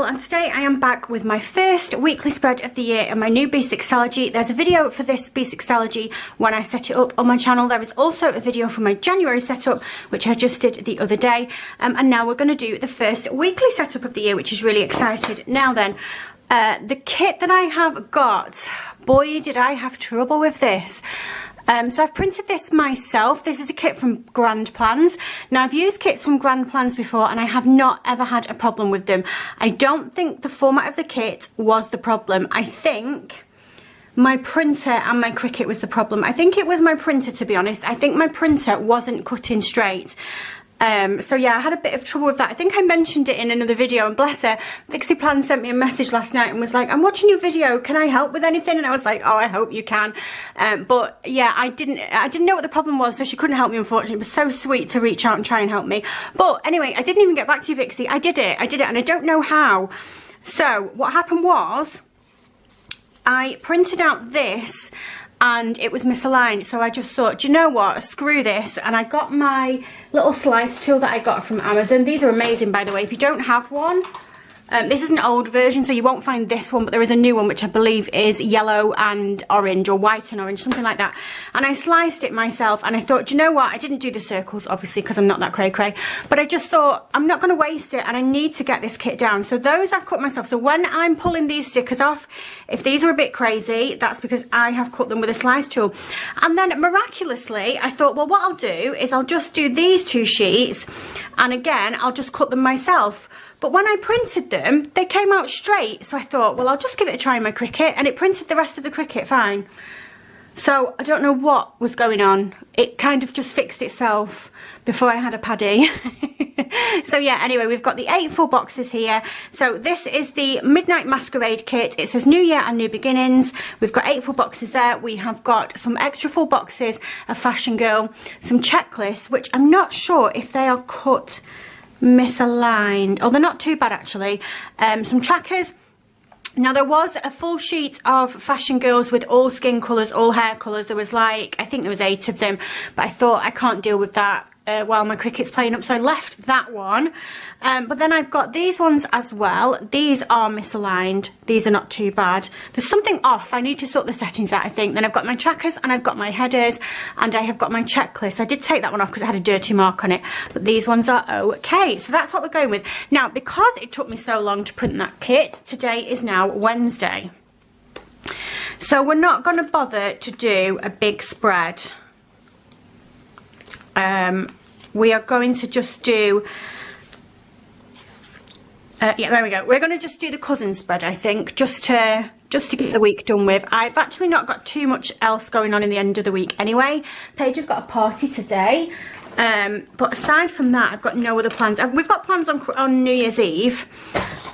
Rachel, and today I am back with my first weekly spread of the year and my new B6 Stalogy. There's a video for this B6 Stalogy when I set it up on my channel. There is also a video for my January setup, which I just did the other day. And now we're going to do the first weekly setup of the year, which is really excited. Now then, the kit that I have got, boy did I have trouble with this. So I've printed this myself. This is a kit from RachelBeautyPlans. Now I've used kits from RachelBeautyPlans before and I have not ever had a problem with them. I don't think the format of the kit was the problem. I think my printer and my Cricut was the problem. I think it was my printer, to be honest. I think my printer wasn't cutting straight. So yeah, I had a bit of trouble with that. I think I mentioned it in another video, and bless her, Foxy Fix sent me a message last night and was like, I'm watching your video, can I help with anything? And I was like, oh, I hope you can. But yeah, I didn't know what the problem was, so she couldn't help me, unfortunately. It was so sweet to reach out and try and help me. But anyway, I didn't even get back to you, Vixie. I did it, and I don't know how. So what happened was, I printed out this and it was misaligned, so I just thought, do you know what, screw this, and I got my little slice tool that I got from Amazon. These are amazing, by the way. If you don't have one, this is an old version, so you won't find this one, but there is a new one which I believe is yellow and orange, or white and orange, something like that. And I sliced it myself, and I thought, do you know what, I didn't do the circles, obviously, because I'm not that cray-cray, but I just thought, I'm not going to waste it, and I need to get this kit down. So those I've cut myself. So when I'm pulling these stickers off, if these are a bit crazy, that's because I have cut them with a slice tool. And then miraculously, I thought, well, what I'll do is I'll just do these two sheets, and again, I'll just cut them myself. But when I printed them, they came out straight. So I thought, well, I'll just give it a try in my Cricut. And it printed the rest of the Cricut fine. So I don't know what was going on. It kind of just fixed itself before I had a paddy. So yeah, anyway, we've got the 8 full boxes here. So this is the Midnight Masquerade kit. It says New Year and New Beginnings. We've got 8 full boxes there. We have got some extra full boxes of Fashion Girl, some checklists, which I'm not sure if they are cut misaligned. Oh, they're not too bad actually. Some trackers. Now there was a full sheet of Fashion Girls with all skin colours, all hair colours. There was like, I think there was 8 of them, but I thought I can't deal with that while my Cricut's playing up, so I left that one. But then I've got these ones as well. These are misaligned. These are not too bad. There's something off. I need to sort the settings out, I think. Then I've got my trackers and I've got my headers and I have got my checklist. I did take that one off because it had a dirty mark on it, but these ones are okay. So that's what we're going with. Now, because it took me so long to print that kit, today is now Wednesday. So we're not going to bother to do a big spread. We are going to just do yeah, there we go. We're going to just do the cousin spread, I think, just to get the week done with. I've actually not got too much else going on in the end of the week anyway. Paige has got a party today, but aside from that, I've got no other plans. We've got plans on New Year's Eve,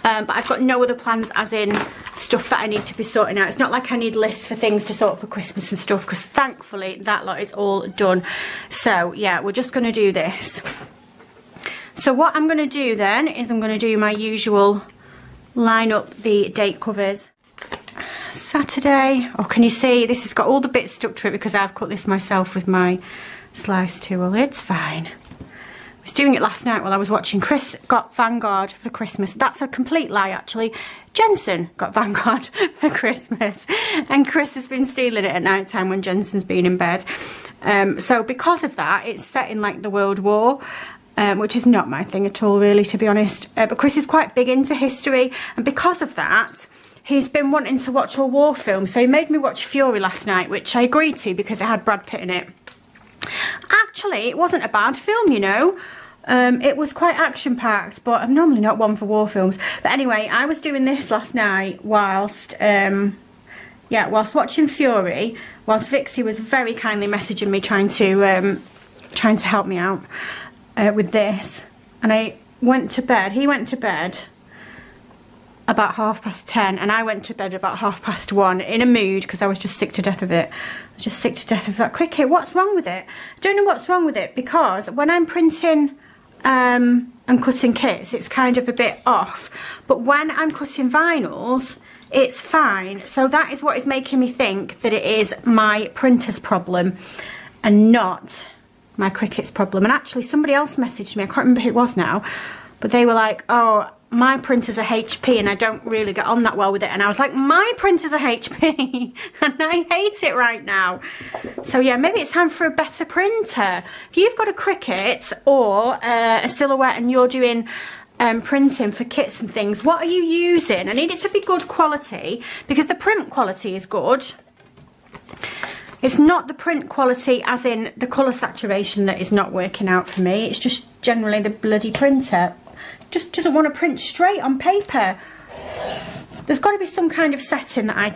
but I've got no other plans as in stuff that I need to be sorting out. It's not like I need lists for things to sort for Christmas and stuff, because thankfully that lot is all done. So yeah, we're just going to do this. So what I'm going to do then is I'm going to do my usual line up the date covers. Saturday. Oh, can you see this has got all the bits stuck to it because I've cut this myself with my slice tool. It's fine. I was doing it last night while I was watching. Chris got Vanguard for Christmas. That's a complete lie, actually. Jensen got Vanguard for Christmas, and Chris has been stealing it at night time when Jensen's been in bed. So because of that, it's set in like the World War, which is not my thing at all, really, to be honest. But Chris is quite big into history, and because of that, he's been wanting to watch all war films. So he made me watch Fury last night, which I agreed to because it had Brad Pitt in it. Actually, it wasn't a bad film, you know. It was quite action-packed, but I'm normally not one for war films. But anyway, I was doing this last night whilst, yeah, whilst watching Fury, whilst Vixie was very kindly messaging me trying to help me out with this. And I went to bed. He went to bed about 10:30, and I went to bed about 1:30 in a mood because I was just sick to death of it. I was just sick to death of that Cricut. What's wrong with it? I don't know what's wrong with it, because when I'm printing and cutting kits, it's kind of a bit off, but when I'm cutting vinyls, it's fine. So that is what is making me think that it is my printer's problem and not my Cricut's problem. And actually somebody else messaged me, I can't remember who it was now, but they were like, oh, my printers are HP and I don't really get on that well with it. And I was like, my printers are HP and I hate it right now. So yeah, maybe it's time for a better printer. If you've got a Cricut or a Silhouette and you're doing printing for kits and things, what are you using? I need it to be good quality, because the print quality is good. It's not the print quality as in the colour saturation that is not working out for me. It's just generally the bloody printer just doesn't want to print straight on paper. There's got to be some kind of setting that I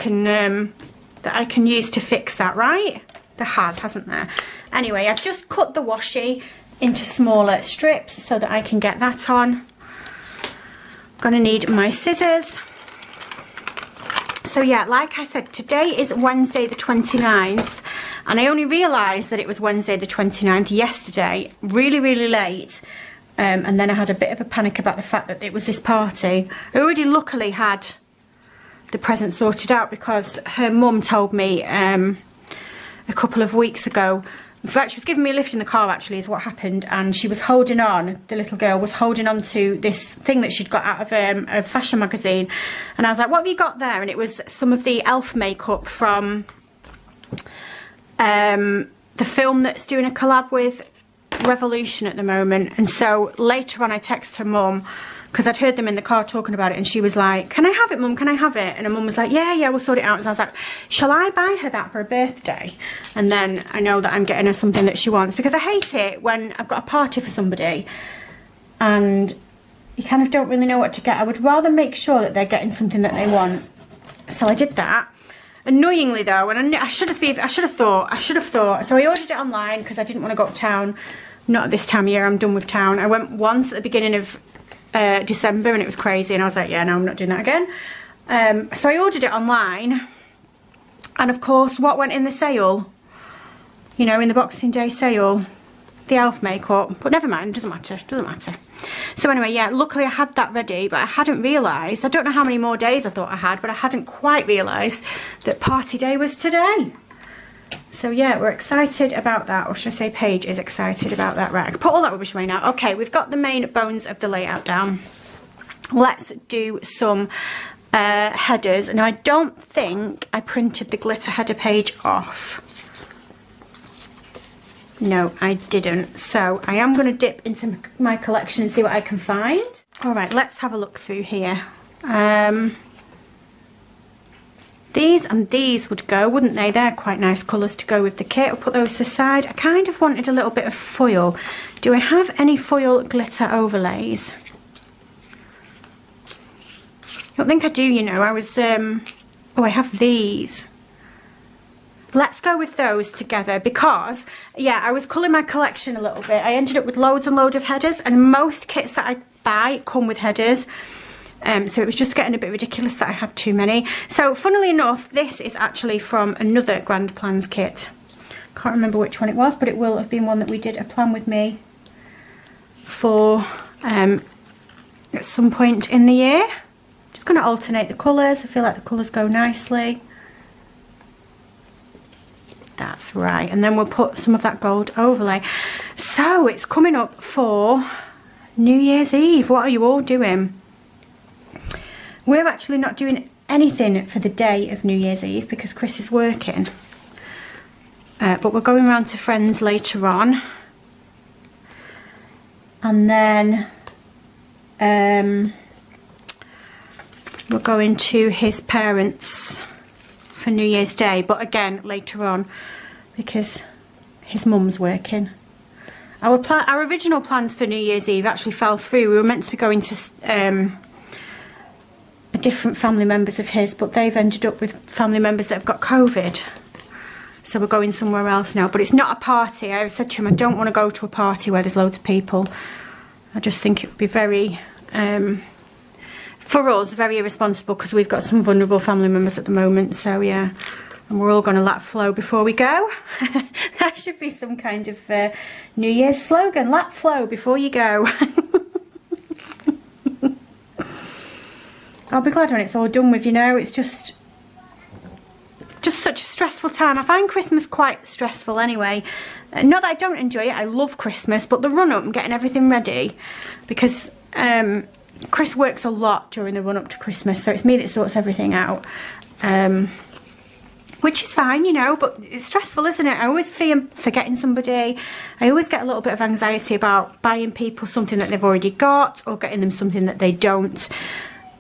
can use to fix that, right? There hasn't there? Anyway, I've just cut the washi into smaller strips so that I can get that on. Gonna need my scissors. So yeah, like I said, today is Wednesday the 29th, and I only realised that it was Wednesday the 29th yesterday, really late. And then I had a bit of a panic about the fact that it was this party. I already luckily had the present sorted out, because her mum told me a couple of weeks ago. In fact, she was giving me a lift in the car, actually, is what happened. And she was holding on, the little girl was holding on to this thing that she'd got out of a fashion magazine. And I was like, what have you got there? And it was some of the e.l.f. makeup from the film that's doing a collab with Revolution at the moment. And so later on I texted her mum, because I'd heard them in the car talking about it, and she was like, can I have it, mum, can I have it? And her mum was like, yeah, we'll sort it out. And I was like, shall I buy her that for her birthday? And then I know that I'm getting her something that she wants, because I hate it when I've got a party for somebody and you kind of don't really know what to get. I would rather make sure that they're getting something that they want. So I did that. Annoyingly though, and I should have thought. So I ordered it online because I didn't want to go uptown. Not at this time of year, I'm done with town. I went once at the beginning of December and it was crazy, and I was like, yeah, no, I'm not doing that again. So I ordered it online, and of course, what went in the sale? You know, in the Boxing Day sale, the e.l.f. makeup. But never mind, doesn't matter. So anyway, yeah, luckily I had that ready, but I hadn't realised. I don't know how many more days I thought I had, but I hadn't quite realised that party day was today. So yeah, we're excited about that, or should I say Paige is excited about that. Right, I can put all that rubbish away now. Okay, we've got the main bones of the layout down. Let's do some headers. Now, I don't think I printed the glitter header page off. No, I didn't. So I am going to dip into my collection and see what I can find. All right, let's have a look through here. These and these would go, wouldn't they? They're quite nice colours to go with the kit. I'll put those aside. I kind of wanted a little bit of foil. Do I have any foil glitter overlays? I don't think I do, you know. I was, oh, I have these. Let's go with those together, because, yeah, I was culling my collection a little bit. I ended up with loads and loads of headers, and most kits that I buy come with headers. So it was just getting a bit ridiculous that I had too many. So funnily enough, this is actually from another Grand Plans kit. Can't remember which one it was, but it will have been one that we did a plan with me for at some point in the year. Just going to alternate the colours. I feel like the colours go nicely. That's right. And then we'll put some of that gold overlay. So it's coming up for New Year's Eve. What are you all doing? We're actually not doing anything for the day of New Year's Eve because Chris is working. But we're going round to friends later on. And then we're going to his parents for New Year's Day. But again, later on, because his mum's working. Our original plans for New Year's Eve actually fell through. We were meant to be going to different family members of his, but they've ended up with family members that have got COVID. So we're going somewhere else now. But it's not a party. I said to him, I don't want to go to a party where there's loads of people. I just think it would be very, for us, very irresponsible, because we've got some vulnerable family members at the moment. So yeah, and we're all going to lap flow before we go. That should be some kind of New Year's slogan, lap flow before you go. I'll be glad when it's all done with, you know. It's just such a stressful time. I find Christmas quite stressful anyway. Not that I don't enjoy it, I love Christmas, but the run-up and getting everything ready, because Chris works a lot during the run up to Christmas, so it's me that sorts everything out. Which is fine, you know, but it's stressful, isn't it? I always fear forgetting somebody. I always get a little bit of anxiety about buying people something that they've already got, or getting them something that they don't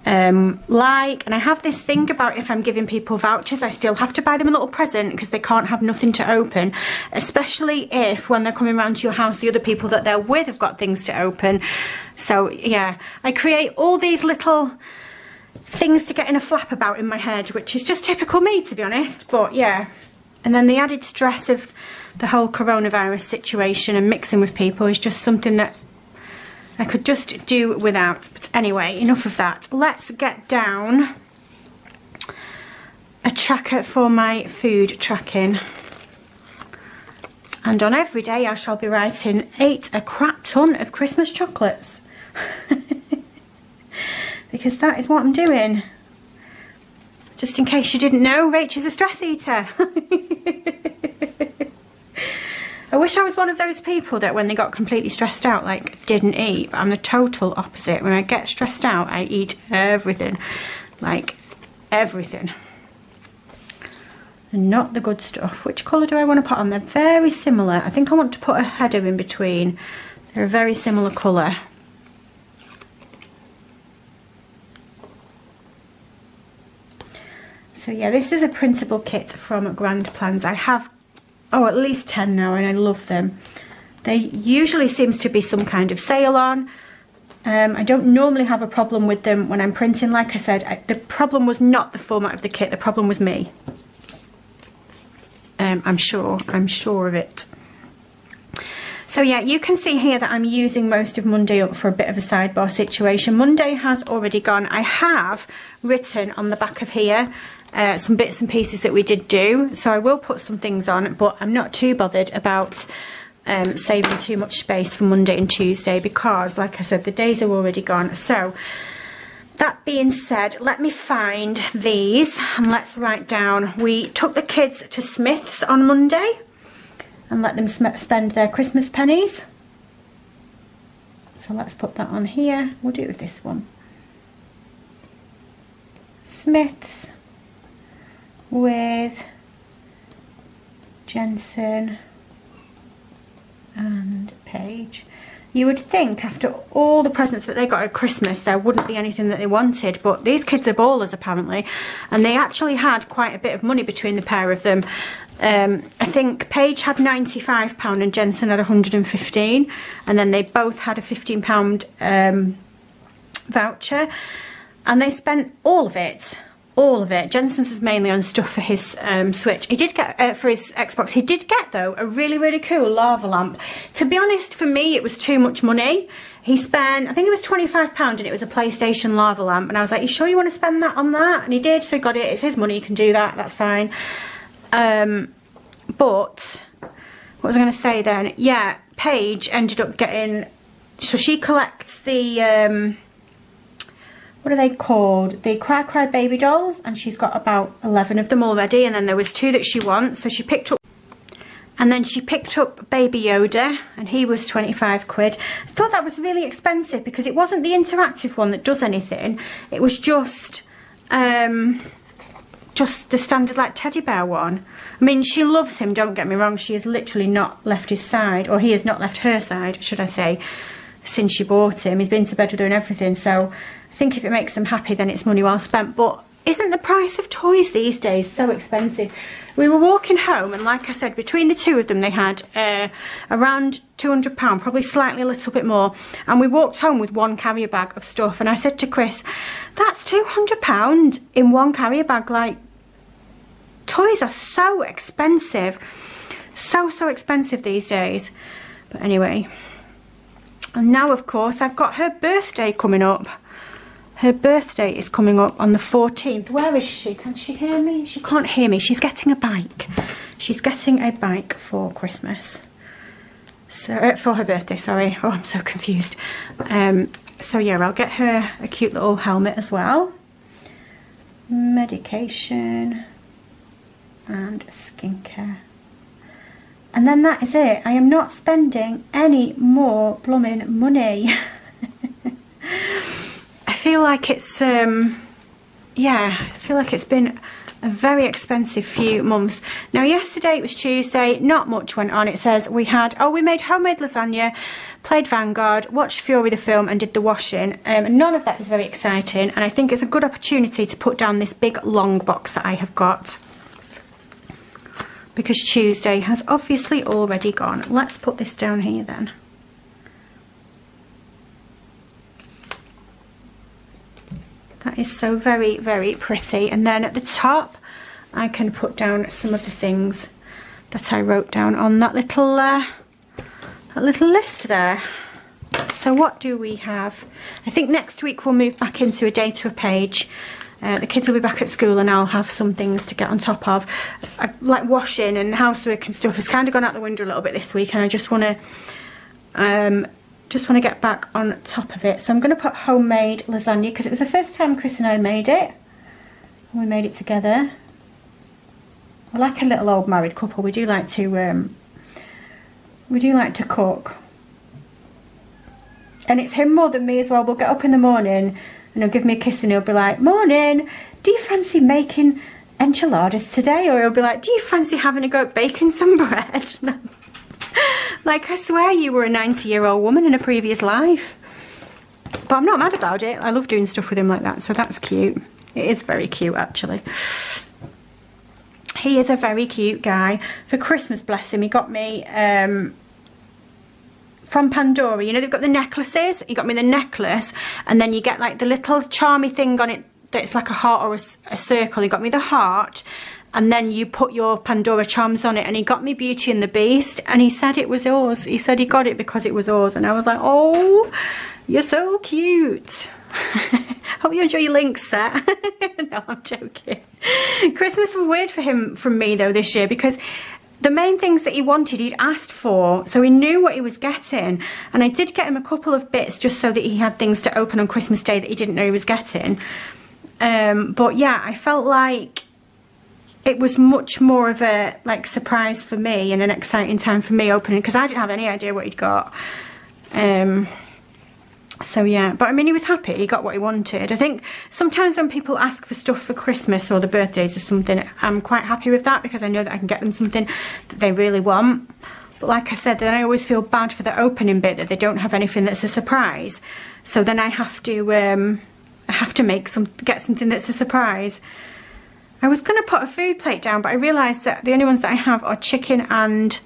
like. And I have this thing about, if I'm giving people vouchers, I still have to buy them a little present, because they can't have nothing to open, especially if, when they're coming around to your house, the other people that they're with have got things to open. So yeah, I create all these little things to get in a flap about in my head, which is just typical me, to be honest. But yeah, and then the added stress of the whole coronavirus situation and mixing with people is just something that I could just do without. But anyway, enough of that. Let's get down a tracker for my food tracking. And on every day I shall be writing, ate a crap ton of Christmas chocolates. Because that is what I'm doing. Just in case you didn't know, Rach is a stress eater. I wish I was one of those people that when they got completely stressed out, like, didn't eat. But I'm the total opposite. When I get stressed out, I eat everything. Like, everything. And not the good stuff. Which colour do I want to put on? They're very similar. I think I want to put a header in between. They're a very similar colour. So yeah, this is a printable kit from Grand Plans. I have, at least 10 now, and I love them. There usually seems to be some kind of sale on. I don't normally have a problem with them when I'm printing. Like I said, the problem was not the format of the kit, the problem was me. I'm sure of it. So yeah, you can see here that I'm using most of Monday up for a bit of a sidebar situation. Monday has already gone. I have written on the back of here some bits and pieces that we did do, so I will put some things on, but I'm not too bothered about saving too much space for Monday and Tuesday, because like I said, the days are already gone. So that being said, let me find these and let's write down. We took the kids to Smith's on Monday and let them spend their Christmas pennies. So let's put that on here. We'll do it with this one. Smith's with Jensen and Paige. You would think after all the presents that they got at Christmas there wouldn't be anything that they wanted, but these kids are ballers apparently, and they actually had quite a bit of money between the pair of them. I think Paige had £95 and Jensen had 115, and then they both had a £15 voucher, and they spent all of it. All of it. Jensen's was mainly on stuff for his Switch. He did get, for his Xbox, he did get, though, a really, really cool lava lamp. To be honest, for me, it was too much money. He spent, I think it was £25, and it was a PlayStation lava lamp. And I was like, you sure you want to spend that on that? And he did, so he got it. It's his money, he can do that, that's fine. But, what was I going to say then? Yeah, Paige ended up getting, so she collects the, what are they called? The Cry Cry baby dolls, and she's got about 11 of them already, and then there was 2 that she wants, so she picked up, and then she picked up Baby Yoda, and he was 25 quid. I thought that was really expensive because it wasn't the interactive one that does anything, it was just the standard like teddy bear one. I mean, she loves him, don't get me wrong, she has literally not left his side, or he has not left her side, should I say, since she bought him. He's been to bed with her and everything, so I think if it makes them happy, then it's money well spent. But isn't the price of toys these days so expensive? We were walking home, and like I said, between the two of them, they had around £200, probably slightly a little bit more. And we walked home with one carrier bag of stuff. And I said to Chris, that's £200 in one carrier bag. Like, toys are so expensive. So expensive these days. But anyway. And now, of course, I've got her birthday coming up. Her birthday is coming up on the 14th. Where is she? Can she hear me? She can't hear me. She's getting a bike. She's getting a bike for Christmas. So, for her birthday, sorry. Oh, I'm so confused. So yeah, I'll get her a cute little helmet as well. Medication and skincare. And then that is it. I am not spending any more blooming money. feel like it's, yeah, I feel like it's been a very expensive few months. Now yesterday, it was Tuesday, not much went on. It says we had, oh, we made homemade lasagna, played Vanguard, watched Fury the film and did the washing. None of that is very exciting, and I think it's a good opportunity to put down this big long box that I have got, because Tuesday has obviously already gone. Let's put this down here then. That is so very, very pretty. And then at the top, I can put down some of the things that I wrote down on that little list there. So what do we have? I think next week we'll move back into a day to a page. The kids will be back at school and I'll have some things to get on top of. Like washing and housework and stuff has kind of gone out the window a little bit this week, and I just want to get back on top of it. So I'm going to put homemade lasagna because it was the first time Chris and I made it. We made it together. We're like a little old married couple. We do like to cook. And it's him more than me as well. We'll get up in the morning and he'll give me a kiss and he'll be like, "Morning, do you fancy making enchiladas today?" Or he'll be like, "Do you fancy having a go at baking some bread?" Like, I swear you were a 90-year-old woman in a previous life. But I'm not mad about it. I love doing stuff with him like that, so that's cute. It is very cute, actually. He is a very cute guy. For Christmas, bless him, he got me, from Pandora, you know, they've got the necklaces. He got me the necklace, and then you get, like, the little charmy thing on it that's like a heart or a circle. He got me the heart, and then you put your Pandora charms on it, and he got me Beauty and the Beast, and he said it was yours. He said he got it because it was yours, and I was like, oh, you're so cute. Hope you enjoy your link set. No, I'm joking. Christmas was weird for him, from me though, this year, because the main things that he wanted, he'd asked for, so he knew what he was getting. And I did get him a couple of bits just so that he had things to open on Christmas Day that he didn't know he was getting. But yeah, I felt like it was much more of a surprise for me and an exciting time for me opening, because I didn't have any idea what he'd got. So yeah, but I mean, he was happy. He got what he wanted. I think sometimes when people ask for stuff for Christmas or the birthdays or something, I'm quite happy with that because I know that I can get them something that they really want. But like I said, then I always feel bad for the opening bit that they don't have anything that's a surprise. So then I have to get something that's a surprise. I was going to put a food plate down, but I realised that the only ones that I have are chicken and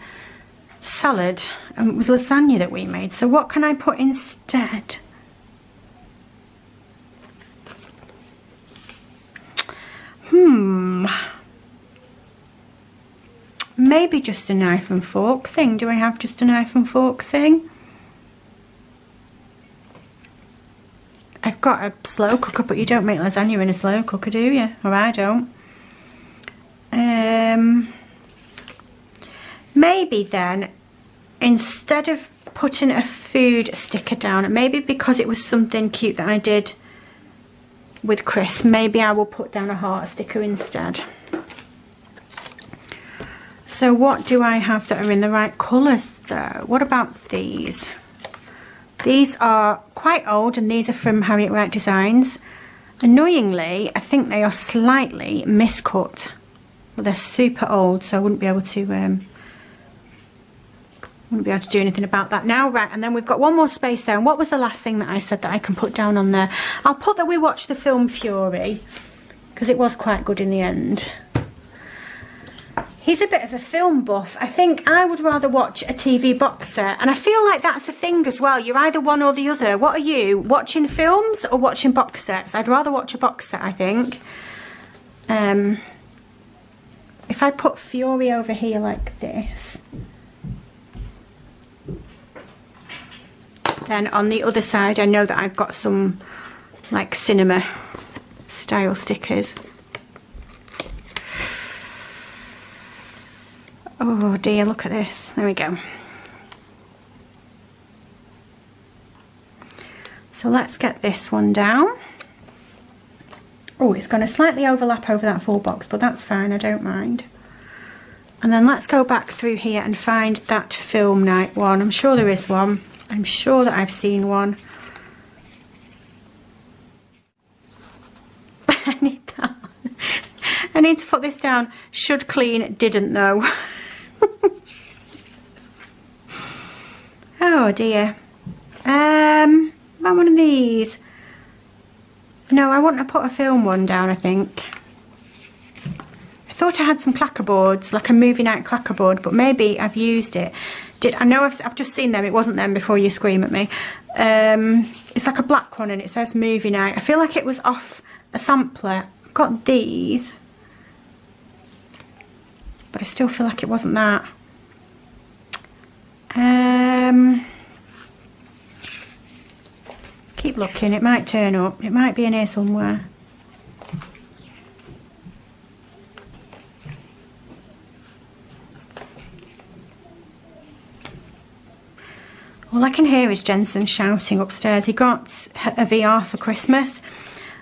salad, and it was lasagna that we made. So what can I put instead? Maybe just a knife and fork thing. Do I have just a knife and fork thing? I've got a slow cooker, but you don't make lasagna in a slow cooker, do you? Or I don't. Maybe then, instead of putting a food sticker down, maybe because it was something cute that I did with Chris, maybe I will put down a heart sticker instead. So what do I have that are in the right colours though? What about these? These are quite old, and these are from Harriet Wright Designs. Annoyingly, I think they are slightly miscut. Well, they're super old, so I wouldn't be able to do anything about that now. Right, and then we've got one more space there. And what was the last thing that I said that I can put down on there? I'll put that we watched the film Fury, because it was quite good in the end. He's a bit of a film buff. I think I would rather watch a TV box set, and I feel like that's a thing as well. You're either one or the other. What are you, watching films or watching box sets? I'd rather watch a box set, I think. If I put Fury over here like this, then on the other side I know that I've got some like cinema style stickers. Oh dear, look at this. There we go. So let's get this one down. Oh, it's going to slightly overlap over that full box, but that's fine, I don't mind. And then let's go back through here and find that film night one. I'm sure there is one. I'm sure that I've seen one. I need that. I need to put this down. Should clean, didn't know. Oh dear. One of these. No, I want to put a film one down, I think. I thought I had some clackerboards, like a movie night clackerboard, but maybe I've used it. I know I've just seen them. It wasn't them before you scream at me. It's like a black one and it says movie night. I feel like it was off a sampler. I've got these, but I still feel like it wasn't that. Let's keep looking. It might turn up. It might be in here somewhere. All I can hear is Jensen shouting upstairs. He got a VR for Christmas,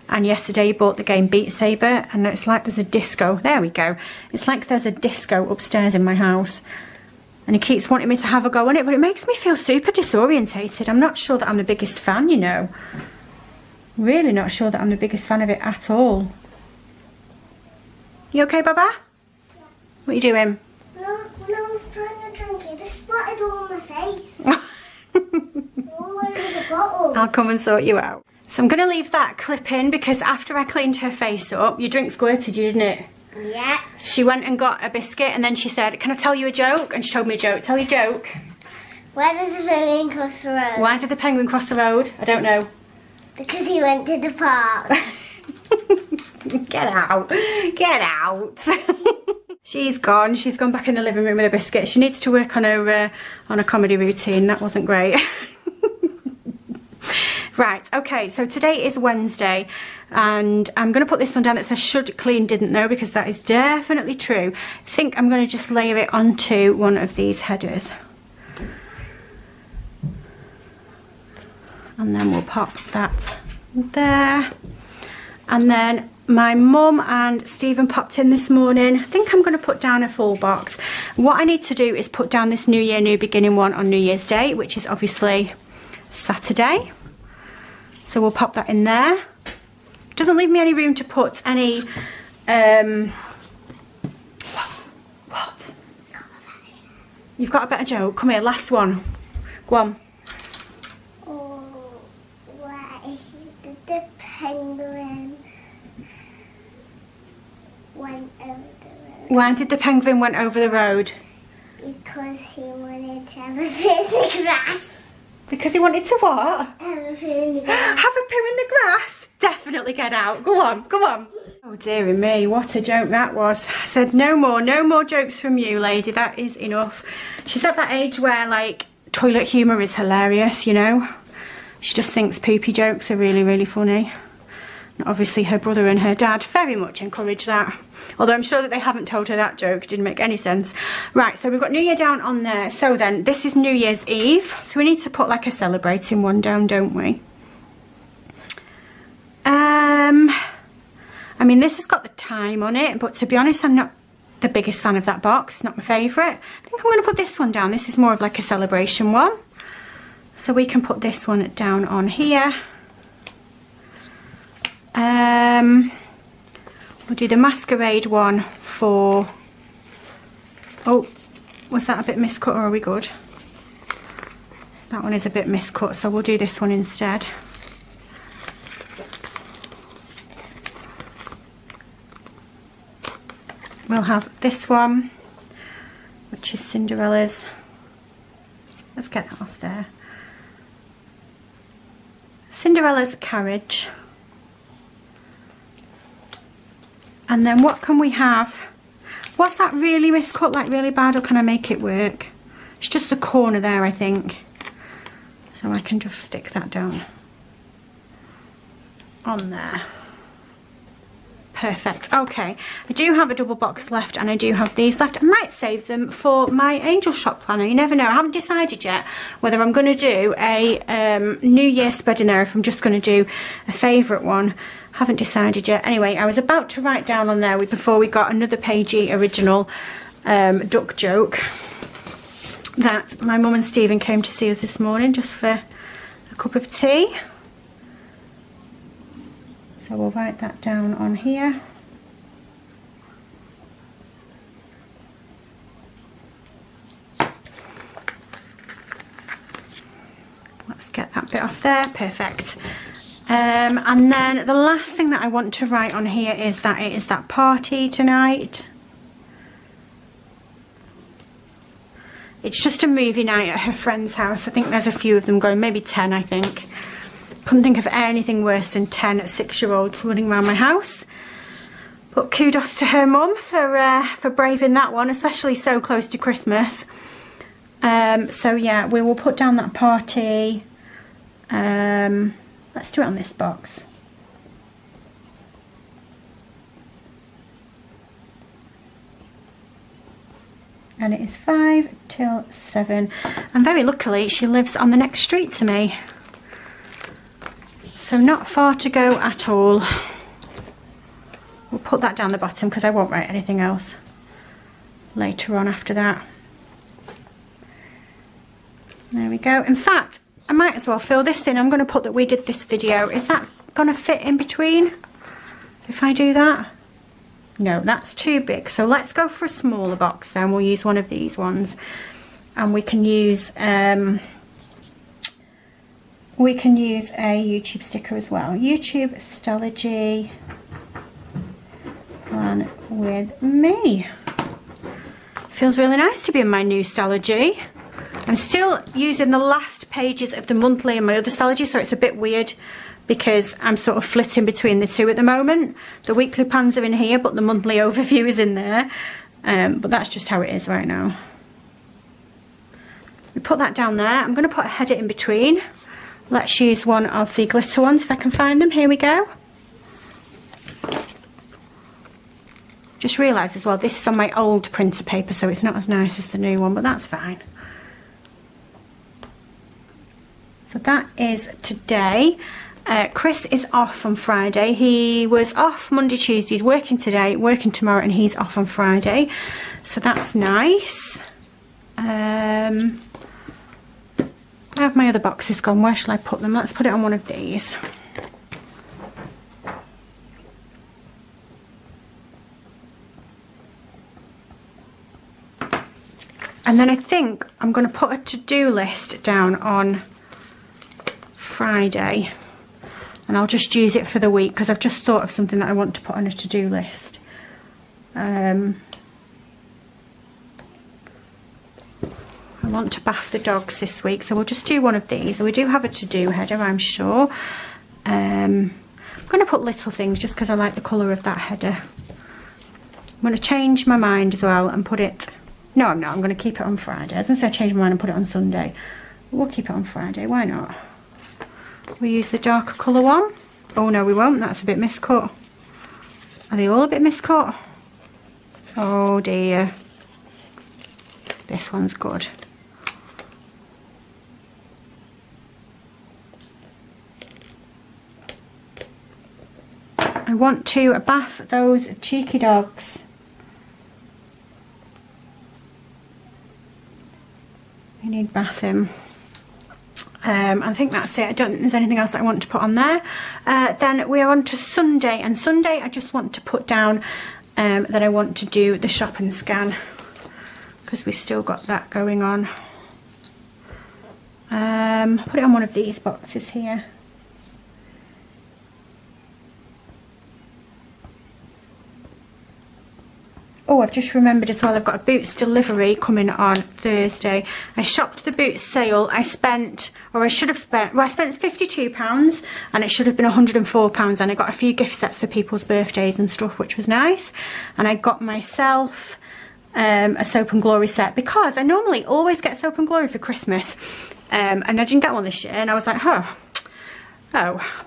and yesterday he bought the game Beat Saber, and it's like there's a disco. There we go. It's like there's a disco upstairs in my house, and he keeps wanting me to have a go on it, but it makes me feel super disorientated. I'm not sure that I'm the biggest fan, you know. Really not sure that I'm the biggest fan of it at all. You okay, Baba? Yeah. What are you doing? When I was trying to drink it, it splattered all on my face. All over the bottle. I'll come and sort you out. So I'm going to leave that clip in because after I cleaned her face up, your drink squirted you, didn't it? Yeah. She went and got a biscuit and then she said, can I tell you a joke? And she told me a joke. Tell you a joke. Why did the penguin cross the road? Why did the penguin cross the road? I don't know. Because he went to the park. Get out. Get out. She's gone. She's gone back in the living room with a biscuit. She needs to work on her on a comedy routine. That wasn't great. Right, okay, so today is Wednesday, and I'm going to put this one down that says should clean, didn't know, because that is definitely true. I think I'm going to just layer it onto one of these headers. And then we'll pop that there. And then my mum and Stephen popped in this morning. I think I'm going to put down a full box. What I need to do is put down this New Year, New Beginning one on New Year's Day, which is obviously Saturday. So we'll pop that in there. Doesn't leave me any room to put any, what? You've got a better joke? Come here, last one. Go on. Oh, why did the penguin went over the road? Why did the penguin went over the road? Because he wanted to have a poo in the grass. Because he wanted to what? Have a poo in the grass. Have a poo in the grass? Definitely get out. Go on, go on. Oh dearie me, what a joke that was. I said no more jokes from you, lady. That is enough. She's at that age where like toilet humour is hilarious, you know. She just thinks poopy jokes are really, really funny. And obviously her brother and her dad very much encourage that. Although I'm sure that they haven't told her that joke. It didn't make any sense. Right, so we've got New Year down on there. So then, this is New Year's Eve. So we need to put like a celebrating one down, don't we? I mean, this has got the time on it. But to be honest, I'm not the biggest fan of that box. Not my favourite. I think I'm going to put this one down. This is more of like a celebration one. So we can put this one down on here. We'll do the masquerade one for, oh, was that a bit miscut or are we good? That one is a bit miscut, so we'll do this one instead. We'll have this one, which is Cinderella's. Let's get that off there. Cinderella's carriage. And then what can we have? Was that really miscut, like really bad, or can I make it work? It's just the corner there, I think. So I can just stick that down on there. Perfect. Okay, I do have a double box left and I do have these left. I might save them for my Angel Shop planner. You never know. I haven't decided yet whether I'm going to do a New Year spread in there, if I'm just going to do a favourite one. Haven't decided yet. Anyway, I was about to write down on there before we got another pagey original duck joke that my mum and Stephen came to see us this morning just for a cup of tea. So So we'll write that down on here. Let's get that bit off there, perfect. And then the last thing that I want to write on here is that it is that party tonight. It's just a movie night at her friend's house. I think there's a few of them going, maybe 10 I think. Couldn't think of anything worse than 10 6-year-olds running around my house. But kudos to her mum for braving that one, especially so close to Christmas. So yeah, we will put down that party. Let's do it on this box. And it is 5 till 7. And very luckily, she lives on the next street to me. So not far to go at all. We'll put that down the bottom because I won't write anything else later on after that. There we go. In fact, I might as well fill this in. I'm going to put that we did this video. Is that going to fit in between if I do that? No, that's too big. So let's go for a smaller box then. We'll use one of these ones. And we can use a YouTube sticker as well. YouTube Stalogy Plan with me. Feels really nice to be in my new Stalogy. I'm still using the last pages of the monthly in my other Stalogy, so it's a bit weird because I'm sort of flitting between the two at the moment. The weekly plans are in here, but the monthly overview is in there. But that's just how it is right now. We put that down there. I'm going to put a header in between. Let's use one of the glitter ones if I can find them. Here we go. Just realised as well, this is on my old printer paper, so it's not as nice as the new one, but that's fine. So that is today. Chris is off on Friday. He was off Monday, Tuesday. He's working today, working tomorrow, and he's off on Friday. So that's nice. I have my other boxes gone. Where shall I put them? Let's put it on one of these. And then I think I'm going to put a to-do list down on Friday. And I'll just use it for the week because I've just thought of something that I want to put on a to-do list. I want to bath the dogs this week, so we'll just do one of these. And we do have a to-do header, I'm sure. I'm going to put little things just because I like the colour of that header. I'm going to change my mind as well and put it... No, I'm not. I'm going to keep it on Friday. I was going to say I change my mind and put it on Sunday. We'll keep it on Friday. Why not? We'll use the darker colour one. Oh, no, we won't. That's a bit miscut. Are they all a bit miscut? Oh, dear. This one's good. I want to bath those cheeky dogs. I need bathing. I think that's it. I don't think there's anything else that I want to put on there. Then we are on to Sunday, and Sunday I just want to put down that I want to do the shop and scan because we've still got that going on. Put it on one of these boxes here. Oh, I've just remembered as well, I've got a Boots delivery coming on Thursday. I shopped the Boots sale. I spent, or I should have spent, well, I spent £52 and it should have been £104, and I got a few gift sets for people's birthdays and stuff, which was nice. And I got myself a Soap and Glory set because I normally always get Soap and Glory for Christmas. And I didn't get one this year, and I was like, oh,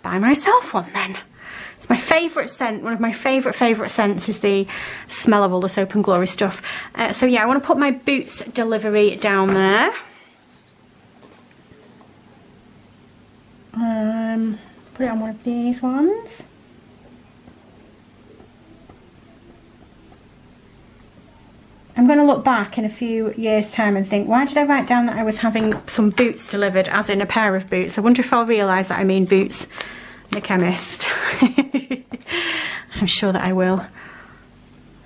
buy myself one then. It's my favourite scent. One of my favourite scents is the smell of all the Soap and Glory stuff. So yeah, I want to put my Boots delivery down there. Put it on one of these ones. I'm going to look back in a few years' time and think, why did I write down that I was having some boots delivered, as in a pair of boots? I wonder if I'll realise that I mean boots, the chemist. I'm sure that I will.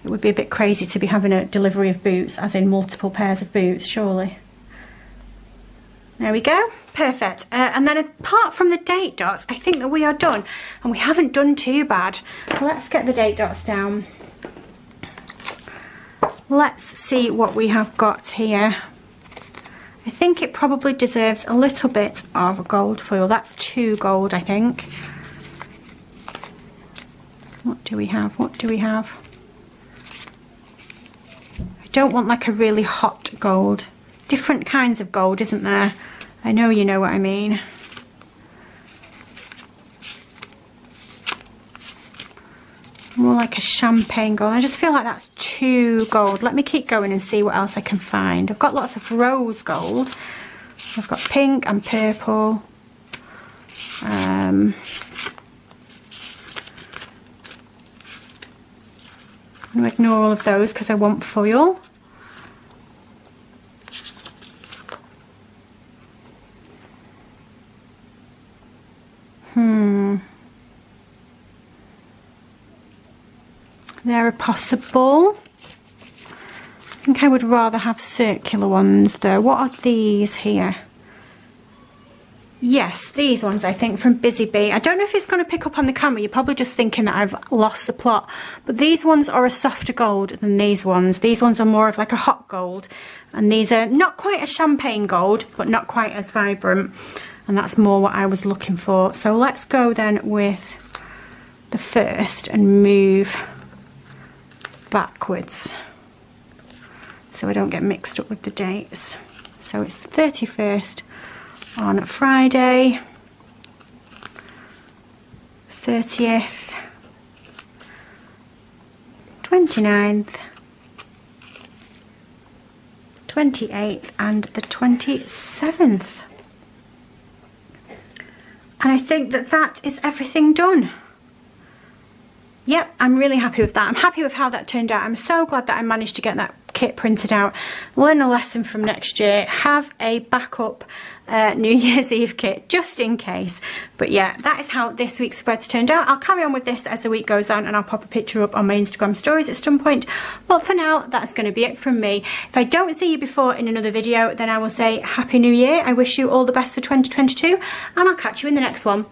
It would be a bit crazy to be having a delivery of boots, as in multiple pairs of boots, surely. There we go, perfect. And then apart from the date dots, I think that we are done. And we haven't done too bad. Let's get the date dots down. Let's see what we have got here. I think it probably deserves a little bit of gold foil. That's 2 gold, I think. What do we have? What do we have? I don't want like a really hot gold. Different kinds of gold, isn't there? I know you know what I mean. More like a champagne gold. I just feel like that's 2 gold. Let me keep going and see what else I can find. I've got lots of rose gold. I've got pink and purple. I'm going to ignore all of those because I want foil. They're a possible. I think I would rather have circular ones though. What are these here? Yes, these ones I think from Busy Bee. I don't know if it's going to pick up on the camera. You're probably just thinking that I've lost the plot. But these ones are a softer gold than these ones. These ones are more of like a hot gold. And these are not quite a champagne gold, but not quite as vibrant. And that's more what I was looking for. So let's go then with the first and move backwards so I don't get mixed up with the dates. So it's the 31st on Friday, 30th, 29th, 28th and the 27th. And I think that that is everything done. Yep, I'm really happy with that. I'm happy with how that turned out. I'm so glad that I managed to get that kit printed out. Learn a lesson from next year. Have a backup New Year's Eve kit just in case. But yeah, that is how this week's spreads turned out. I'll carry on with this as the week goes on and I'll pop a picture up on my Instagram stories at some point. But for now, that's going to be it from me. If I don't see you before in another video, then I will say Happy New Year. I wish you all the best for 2022 and I'll catch you in the next one.